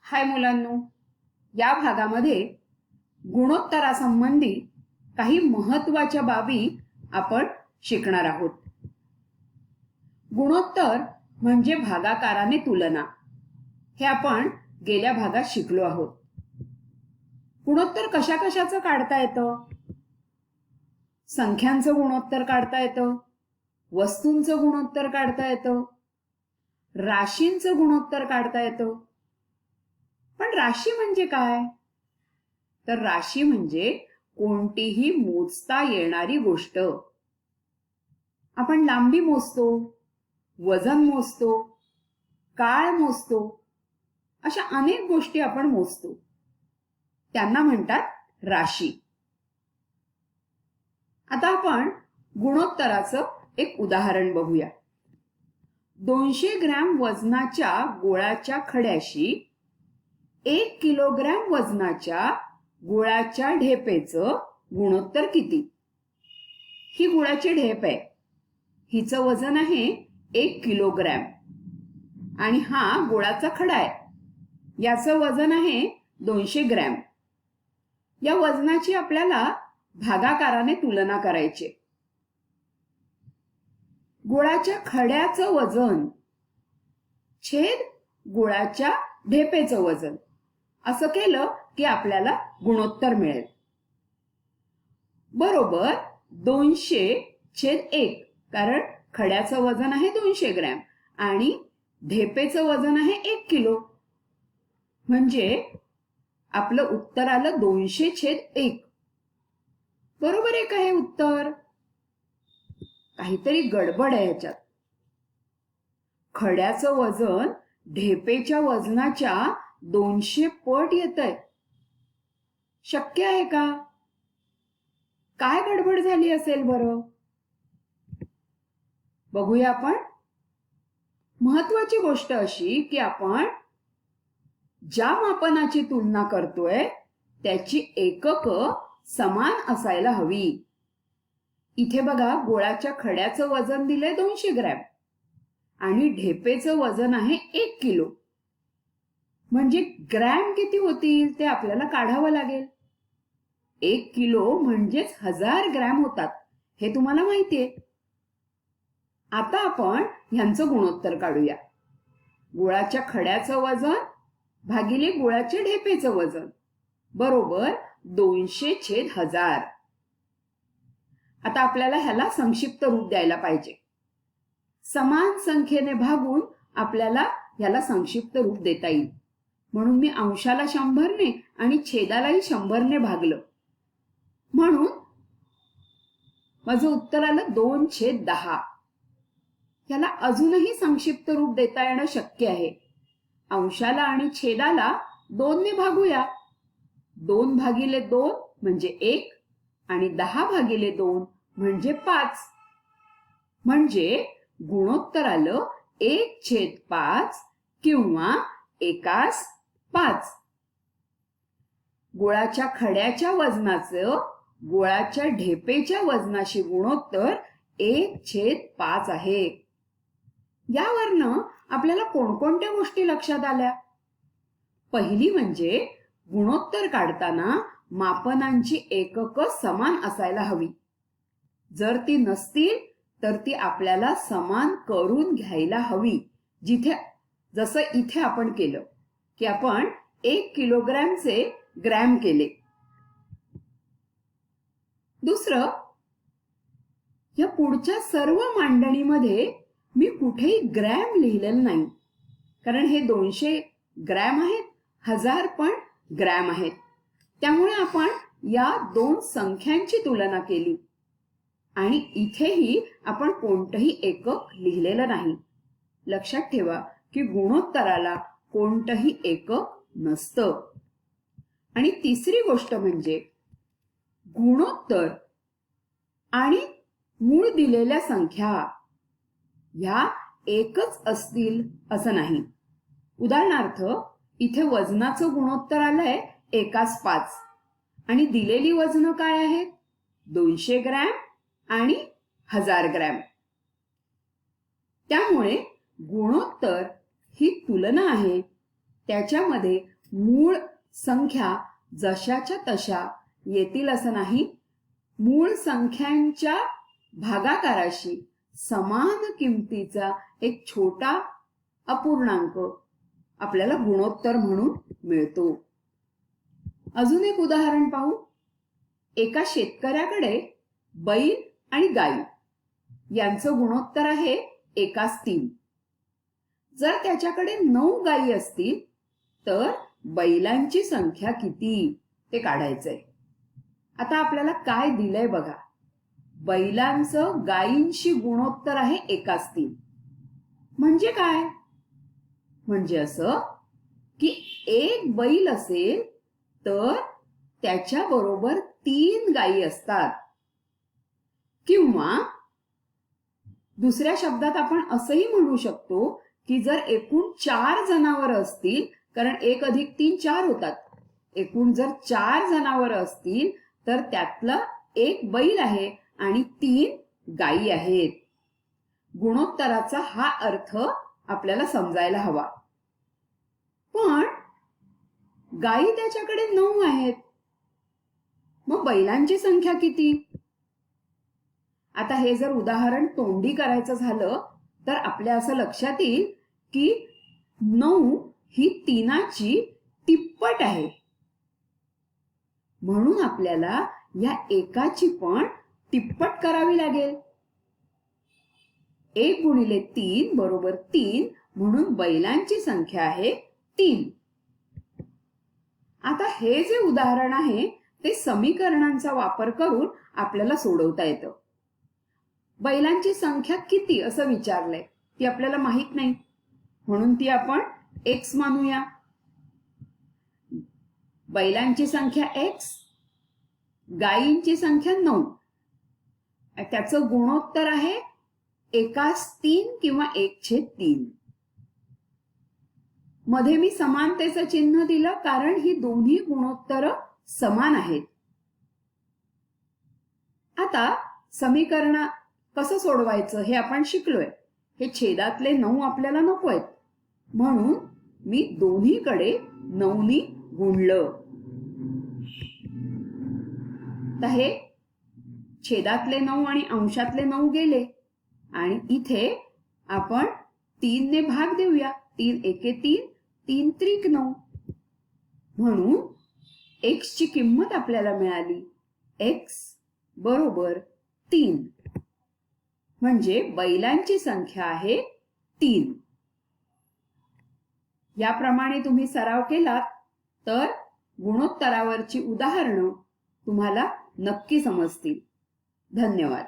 हाय मुलांनो, या भागामध्ये गुणोत्तरासंबंधी काही महत्त्वाच्या बाबी आपण शिकणार आहोत. गुणोत्तर म्हणजे भागाकाराने तुलना. हे आपण गेल्या भागात शिकलो आहोत. गुणोत्तर कशा कशाचं काढता येतं? संख्यांचं गुणोत्तर काढता येतं, वस्तूंचं गुणोत्तर काढता येतं, राशींचं गुणोत्तर काढता येतं. पण राशी म्हणजे काय? तर राशी म्हणजे कोणतीही मोजता येणारी गोष्ट. आपण लांबी मोजतो, वजन मोजतो, काळ मोजतो, अशा अनेक गोष्टी आपण मोजतो. त्यांना म्हणतात राशी. आता आपण गुणोत्तराचं एक उदाहरण बघूया. 200 ग्रॅम वजनाच्या गोळाच्या खड्याशी 1 किलोग्रॅम वजनाच्या गुळाच्या ढेपेचं गुणोत्तर किती? ही गुळाची ढेप आहे. हिचं वजन आहे 1 किलोग्रॅम आणि हा गुळाचा खडा आहे. याचं वजन आहे 200 ग्रॅम. या वजनाची आपल्याला भागाकाराने तुलना करायची. गुळाच्या खड्याचं वजन छेद गुळाच्या ढेपेचं वजन असं केलं की आपल्याला गुणोत्तर मिळेल. बरोबर 200/1, कारण खड्याचं वजन आहे 200 ग्रॅम आणि ढेपेचं वजन आहे 1 किलो. म्हणजे आपलं उत्तर आलं 200/1. बरोबर आहे का हे उत्तर? काहीतरी गडबड आहे ह्याच्यात. खड्याचं वजन ढेपेच्या वजनाच्या 200 पट येतंय. शक्य आहे का? काय गडबड झाली असेल बरं? बघूया आपण. महत्वाची गोष्ट अशी की आपण ज्या मापनाची तुलना करतोय त्याची एकक समान असायला हवी. इथे बघा, गोळाच्या खड्याचं वजन दिलंय 200 ग्रॅम आणि ढेपेचं वजन आहे 1 किलो. म्हणजे ग्रॅम किती होतील ते आपल्याला काढावं लागेल. 1 किलो म्हणजेच 1000 ग्रॅम होतात, हे तुम्हाला माहितीये. आता आपण ह्यांचं गुणोत्तर काढूया. गुळाच्या खड्याचं वजन भागिले गुळाच्या ढेपेचं वजन बरोबर 200/1000. आता आपल्याला ह्याला संक्षिप्त रूप द्यायला पाहिजे. समान संख्येने भागून आपल्याला ह्याला संक्षिप्त रूप देता येईल. म्हणून मी अंशाला 100ने आणि छेदालाही 100ने भागलं. म्हणून माझं उत्तर आलं 2/10. ह्याला अजूनही संक्षिप्त रूप देता येणं शक्य आहे. अंशाला आणि छेदाला 2ने भागूया. 2/2 म्हणजे 1 आणि 10/2 म्हणजे 5. म्हणजे गुणोत्तर आलं 1/5 किंवा 1/5. गुळाच्या खड्याच्या वजनाचं गुळाच्या ढेपेच्या वजनाशी गुणोत्तर 1/5 आहे. यावरनं आपल्याला कोणकोणत्या गोष्टी लक्षात आल्या? पहिली म्हणजे गुणोत्तर काढताना मापनांची एकक समान असायला हवी. जर ती नसतील तर ती आपल्याला समान करून घ्यायला हवी. जसं इथे आपण केलं की आपण 1 किलोग्रॅमचे ग्रॅम केले. दुसरं, या पुढच्या सर्व मांडणीमध्ये मी कुठेही ग्रॅम लिहिलेलं नाही, कारण हे 200 ग्रॅम आहेत, 1000 पण ग्रॅम आहेत. त्यामुळे आपण या दोन संख्यांची तुलना केली आणि इथेही आपण कोणतंही एकक लिहिलेलं नाही. लक्षात ठेवा की गुणोत्तराला कोणतंही एकक नसतं. आणि तिसरी गोष्ट म्हणजे गुणोत्तर आणि मूळ दिलेल्या संख्या ह्या एकच असतील असं नाही. उदाहरणार्थ, इथे वजनाचं गुणोत्तर आलंय 1/5 आणि दिलेली वजनं काय आहेत? 200 ग्रॅम आणि 1000 ग्रॅम. त्यामुळे गुणोत्तर ही तुलना आहे. त्याच्यामध्ये मूळ संख्या जशाच्या तशा येतील असं नाही. मूळ संख्यांच्या भागाकाराशी समान किमतीचा एक छोटा अपूर्णांक आपल्याला गुणोत्तर म्हणून मिळतो. अजून एक उदाहरण पाहू. एका शेतकऱ्याकडे बैल आणि गाई यांचं गुणोत्तर आहे 1:3. जर त्याच्याकडे 9 गायी असतील तर बैलांची संख्या किती ते काढायचंय. आता आपल्याला काय दिलंय बघा. बैलांचं गायींशी गुणोत्तर आहे 1:3. म्हणजे काय? म्हणजे असं की एक बैल असेल तर त्याच्या बरोबर 3 गायी असतात. किंवा दुसऱ्या शब्दात आपण असंही म्हणू शकतो की जर एकूण 4 जनावरं असतील, कारण 1 + 3 4 होतात, एकूण जर 4 जनावरं असतील तर त्यातला एक बैल आहे आणि 3 गायी आहेत. गुणोत्तराचा हा अर्थ आपल्याला समजायला हवा. पण गायी त्याच्याकडे 9 आहेत, मग बैलांची संख्या किती? आता हे जर उदाहरण तोंडी करायचं झालं तर आपल्या असं लक्षात येईल की 9 ही 3ची तिप्पट आहे. म्हणून आपल्याला या एकाची पण तिप्पट करावी लागेल. 1 × 3 = 3, म्हणून बैलांची संख्या आहे 3. आता हे जे उदाहरण आहे ते समीकरणांचा वापर करून आपल्याला सोडवता येतं. बैलांची संख्या किती असं विचारलंय, ती आपल्याला माहित नाही, म्हणून ती आपण x मानूया. बैलांची संख्या x, गायींची संख्या 9. त्याचं गुणोत्तर आहे 1:3 किंवा 1/3. मध्ये मी समानतेचं चिन्ह दिलं कारण ही दोन्ही गुणोत्तर समान आहेत. आता समीकरण कसं सोडवायचं हे आपण शिकलोय. हे छेदातले 9 आपल्याला नको आहेत, म्हणून मी दोन्हीकडे 9नी गुणलं. तर हे छेदातले 9 आणि अंशातले 9 गेले आणि इथे आपण 3 ने भाग देऊया. 3 एके 3, 3 त्रिक 9. म्हणून x ची किंमत आपल्याला मिळाली x = 3. म्हणजे बैलांची संख्या आहे 3. याप्रमाणे तुम्ही सराव केलात तर गुणोत्तरावरची उदाहरणं तुम्हाला नक्की समजतील. धन्यवाद.